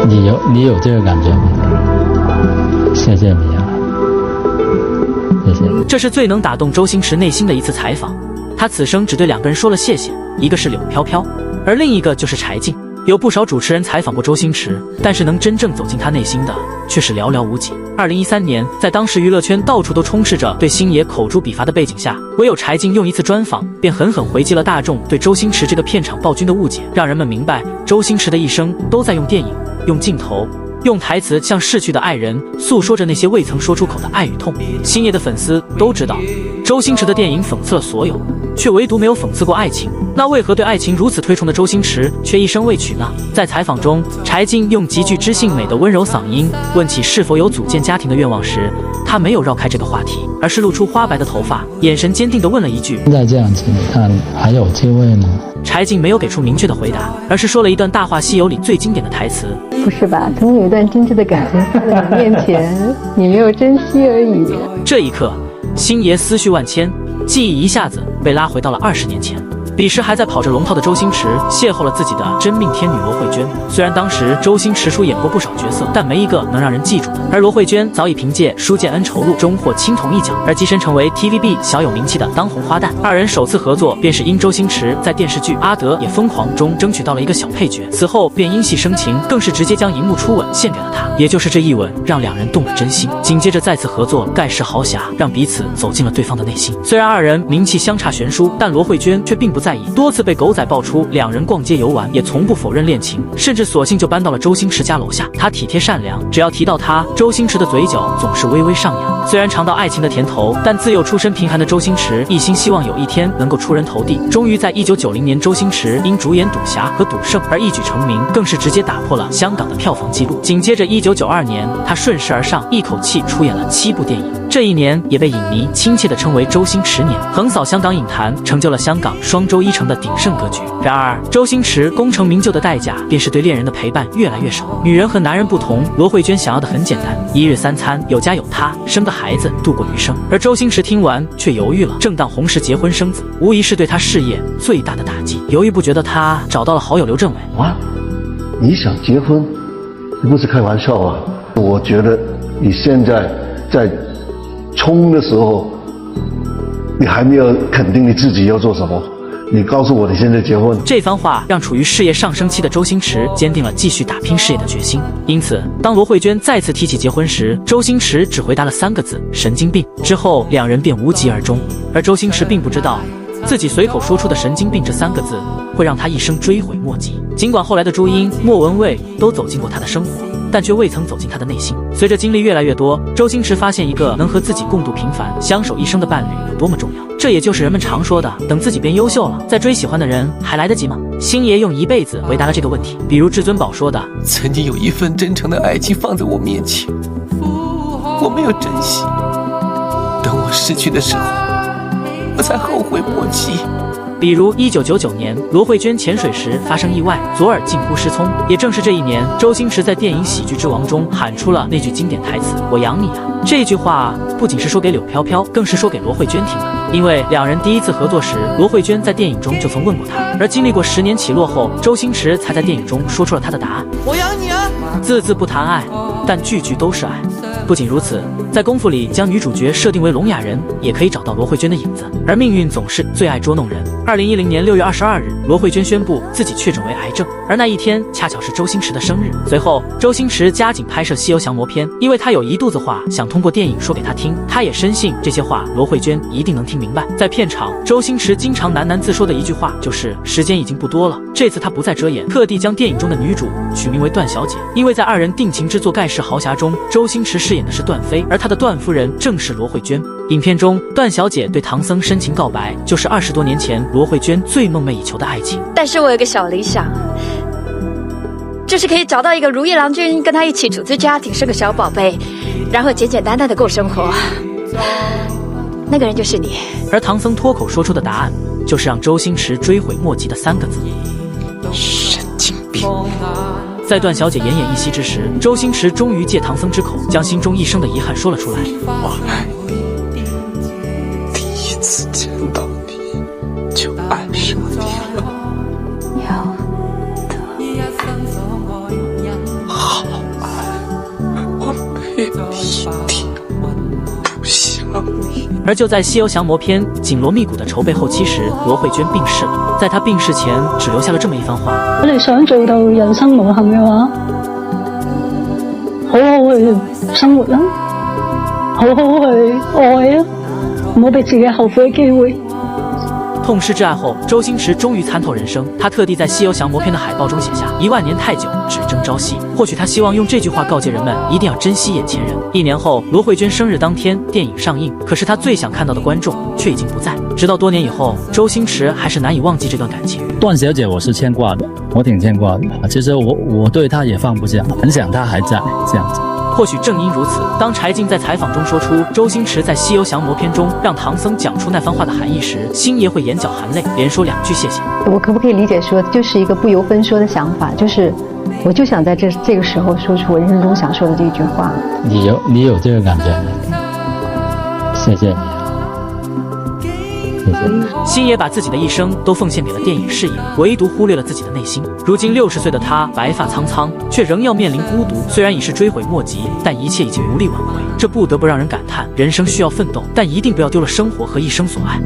你有这个感觉吗？谢谢你啊，谢谢。这是最能打动周星驰内心的一次采访，他此生只对2个人说了谢谢，一个是柳飘飘，而另一个就是柴静。有不少主持人采访过周星驰，但是能真正走进他内心的却是寥寥无几。2013年，在当时娱乐圈到处都充斥着对星爷口诛笔伐的背景下，唯有柴静用一次专访，便狠狠回击了大众对周星驰这个片场暴君的误解，让人们明白周星驰的一生都在用电影、用镜头、用台词向逝去的爱人诉说着那些未曾说出口的爱与痛。星爷的粉丝都知道，周星驰的电影讽刺了所有，却唯独没有讽刺过爱情。那为何对爱情如此推崇的周星驰却一生未娶呢？在采访中，柴静用极具知性美的温柔嗓音问起是否有组建家庭的愿望时，他没有绕开这个话题，而是露出花白的头发，眼神坚定地问了一句：现在这样子，你看还有机会吗？柴静没有给出明确的回答，而是说了一段《大话西游》里最经典的台词：不是吧，总有一段真挚的感情放在你面前，你没有珍惜而已。这一刻，星爷思绪万千，记忆一下子被拉回到了20年前。彼时还在跑着龙套的周星驰邂逅了自己的真命天女罗慧娟。虽然当时周星驰出演过不少角色，但没一个能让人记住的。而罗慧娟早已凭借《书剑恩仇录》中获青铜一奖，而跻身成为 TVB 小有名气的当红花旦。2人首次合作便是因周星驰在电视剧《阿德也疯狂》中争取到了一个小配角，此后便因戏生情，更是直接将荧幕初吻献给了他。也就是这一吻，让2人动了真心。紧接着再次合作《盖世豪侠》，让彼此走进了对方的内心。虽然2人名气相差悬殊，但罗慧娟却并不在意，多次被狗仔爆出2人逛街游玩，也从不否认恋情，甚至索性就搬到了周星驰家楼下。他体贴善良，只要提到他，周星驰的嘴角总是微微上扬。虽然尝到爱情的甜头，但自幼出身贫寒的周星驰一心希望有一天能够出人头地。终于在1990年，周星驰因主演《赌侠》和《赌圣》而一举成名，更是直接打破了香港的票房纪录。紧接着1992年，他顺势而上，一口气出演了7部电影。这一年也被影迷亲切地称为周星驰年，横扫香港影坛，成就了香港双周一成的鼎盛格局。然而，周星驰功成名就的代价便是对恋人的陪伴越来越少。女人和男人不同，罗慧娟想要的很简单，1日3餐，有家有他，生个孩子，度过余生。而周星驰听完却犹豫了，正当红时结婚生子，无疑是对他事业最大的打击。犹豫不决的他找到了好友刘镇伟。啊，你想结婚？你不是开玩笑啊！我觉得你现在在冲的时候，你还没有肯定你自己要做什么。你告诉我你现在结婚。这番话让处于事业上升期的周星驰坚定了继续打拼事业的决心。因此，当罗慧娟再次提起结婚时，周星驰只回答了3个字：神经病。之后2人便无疾而终。而周星驰并不知道，自己随口说出的神经病这3个字会让他一生追悔莫及。尽管后来的朱茵、莫文蔚都走进过他的生活，但却未曾走进他的内心。随着经历越来越多，周星驰发现一个能和自己共度平凡、相守一生的伴侣有多么重要。这也就是人们常说的，等自己变优秀了，再追喜欢的人还来得及吗？星爷用一辈子回答了这个问题。比如至尊宝说的：曾经有一份真诚的爱情放在我面前，我没有珍惜，等我失去的时候，我才后悔莫及。比如1999年，罗慧娟潜水时发生意外，左耳近乎失聪。也正是这一年，周星驰在电影《喜剧之王》中喊出了那句经典台词：我养你啊。这句话不仅是说给柳飘飘，更是说给罗慧娟听的。因为2人第一次合作时，罗慧娟在电影中就曾问过他，而经历过10年起落后，周星驰才在电影中说出了他的答案：我养你啊。字字不谈爱，但句句都是爱。不仅如此，在功夫里将女主角设定为聋哑人，也可以找到罗慧娟的影子。而命运总是最爱捉弄人。2010年6月22日，罗慧娟宣布自己确诊为癌症，而那一天恰巧是周星驰的生日。随后，周星驰加紧拍摄《西游降魔篇》，因为他有一肚子话想通过电影说给他听，他也深信这些话罗慧娟一定能听明白。在片场，周星驰经常喃喃自说的一句话就是时间已经不多了。这次他不再遮掩，特地将电影中的女主取名为段小姐，因为在2人定情之作《盖世豪侠》中，周星驰饰演的是段飞，而他的段夫人正是罗慧娟。影片中，段小姐对唐僧深情告白，就是20多年前罗慧娟最梦寐以求的爱情。但是我有个小理想，就是可以找到一个如意郎君，跟他一起组织家庭，生个小宝贝，然后简简单单的过生活。那个人就是你。而唐僧脱口说出的答案，就是让周星驰追悔莫及的3个字：神经病。在段小姐奄奄一息之时，周星驰终于借唐僧之口，将心中一生的遗憾说了出来。我爱你，第一次见到你就爱上你了。有的爱。好。一点不像你。而就在《西游降魔篇》紧锣密鼓的筹备后期时，罗慧娟病逝了。在她病逝前，只留下了这么一番话：我哋想做到人生無憾嘅話，好好去生活啦，好好去愛啊，唔好俾自己後悔嘅機會。痛失挚愛後，周星馳終於參透人生。他特地在《西遊降魔篇》的海報中寫下：1萬年太久，只爭朝夕。或許他希望用這句話告誡人們，一定要珍惜眼前人。1年後，羅慧娟生日當天，電影上映，可是他最想看到的觀眾卻已經不在。直到多年以後，周星馳還是難以忘記這段感情。段小姐，我是牽掛的，我挺牽掛的。其實我對她也放不下，很想她還在這樣子。或許正因如此，當柴靜在採訪中說出周星馳在《西遊降魔篇》中讓唐僧講出那番話的含義時，星爺會眼角含淚，連說2句謝謝。我可不可以理解說，就是一個不由分說的想法，就是我就想在這個時候說出我人生中想說的這句話。你有這個感覺嗎？謝謝你。星爺把自己的一生都奉獻給了電影事業，唯獨忽略了自己的內心。如今60歲的他白髮蒼蒼，卻仍要面臨孤獨。雖然已是追悔莫及，但一切已經無力挽回。這不得不讓人感嘆，人生需要奮鬥，但一定不要丟了生活和一生所愛。